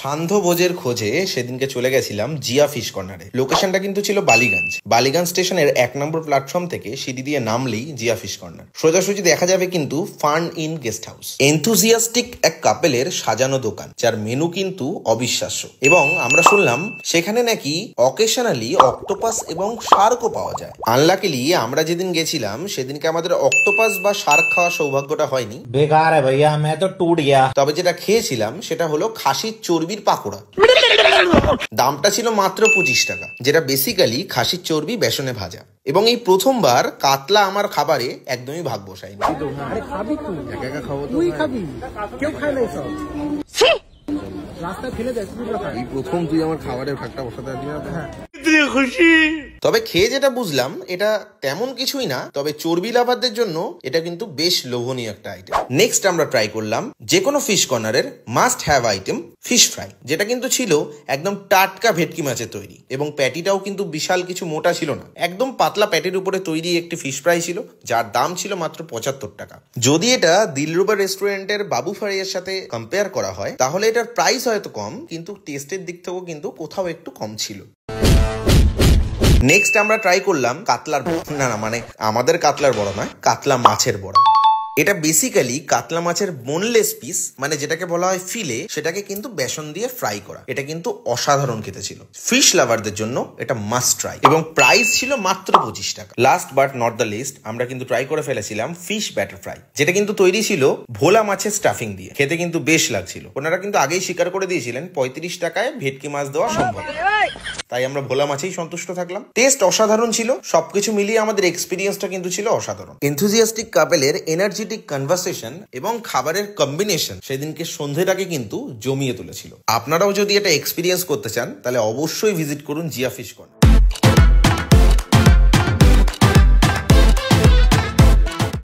সান্ধ্য ভোজের খোঁজে সেদিনকে চলে গেছিলাম জিয়া ফিশ কর্নারে। লোকেশনটা কিন্তু ছিল বালিগঞ্জ। বালিগঞ্জ স্টেশনের 1 নম্বর প্ল্যাটফর্ম থেকে সিঁড়ি দিয়ে নামলেই জিয়া ফিশ কর্নার। সোজাসুজি দেখা যাবে কিন্তু fun in guest house. Enthusiastic এক কাপেলের সাজানো দোকান, যার মেনু কিন্তু অবিশ্বাস্য। এবং আমরা শুনলাম সেখানে নাকি অকেশনালি অক্টোপাস এবং শার্কও পাওয়া যায়। আনলাকিলি আমরা যেদিন গেছিলাম সেদিনকে আমাদের অক্টোপাস বা শার্ক খাওয়ার সৌভাগ্যটা হয়নি। বেকার ভাইয়া, मैं तो टूट गया। তবে যেটা খেয়েছিলাম সেটা হলো খাসির চর্বির পাকোড়া। দামটা ছিল মাত্র 25 টাকা, যেটা বেসিক্যালি খাসির চর্বি বেসনে ভাজা। এবং এই প্রথমবার কাতলা আমার খাবারে একদমই ভাগ বসায়নি। এই প্রথম তুই আমার খাবারের ভাগটা বসাতে পারবি না। তবে খেয়ে যেটা বুঝলাম এটা তেমন কিছুই না, তবে চর্বি লাভারদের জন্য এটা কিন্তু বেশ লোভনীয় একটা আইটেম। নেক্সট আমরা ট্রাই করলাম যে কোনো ফিশ কর্নারের must have item fish fry, যেটা কিন্তু ছিল একদম টাটকা ভেটকি মাছের তৈরি। এবং প্যাটিটাও কিন্তু বিশাল কিছু মোটা ছিল না, একদম পাতলা প্যাটির উপরে তৈরি একটি ফিশ ফ্রাই ছিল, যার দাম ছিল মাত্র 75 টাকা। যদি এটা দিলরুবা রেস্টুরেন্টের বাবু ফ্রাইয়ের সাথে কম্পেয়ার করা হয় তাহলে এটার প্রাইস হয়তো কম, কিন্তু টেস্টের দিক থেকেও কিন্তু কোথাও একটু কম ছিল। নেক্সট আমরা ট্রাই করলাম কাতলার মানে আমাদের কাতলার বড়া নয়, কাতলা মাছের বড়া। এটা বেসিক্যালি কাতলা মাছের বোনলেস পিস, মানে যেটাকে বলা হয় ফিলে, সেটাকে কিন্তু বেসন দিয়ে ফ্রাই করা। এটা কিন্তু অসাধারণ খেতে ছিল। ফিশ লাভারদের জন্য এটা মাস্ট ট্রাই, এবং প্রাইস ছিল মাত্র 25 টাকা। Last but not the least, আমরা কিন্তু ট্রাই করে ফেলেছিলাম ফিশ ব্যাটার ফ্রাই, যেটা কিন্তু তৈরি ছিল ভোলা মাছের স্টাফিং দিয়ে। খেতে কিন্তু বেশ লাগছিল। ওনারা কিন্তু আগেই স্বীকার করে দিয়েছিলেন 35 টাকায় ভেটকি মাছ দেওয়া সম্ভব, তাই আমরা ভোলা মাছেই সন্তুষ্ট থাকলাম। টেস্ট অসাধারণ ছিল। সবকিছু মিলিয়ে আমাদের এক্সপিরিয়েন্সটা কিন্তু ছিল অসাধারণ। এনথুজিয়াস্টিক কাপেলের এনার্জেটিক কনভারসেশন এবং খাবারের কম্বিনেশন সেদিনকে সন্ধ্যেটাকে কিন্তু জমিয়ে তুলেছিল। আপনারাও যদি এটা এক্সপিরিয়েন্স করতে চান তাহলে অবশ্যই ভিজিট করুন জিয়া ফিশ কর্নার।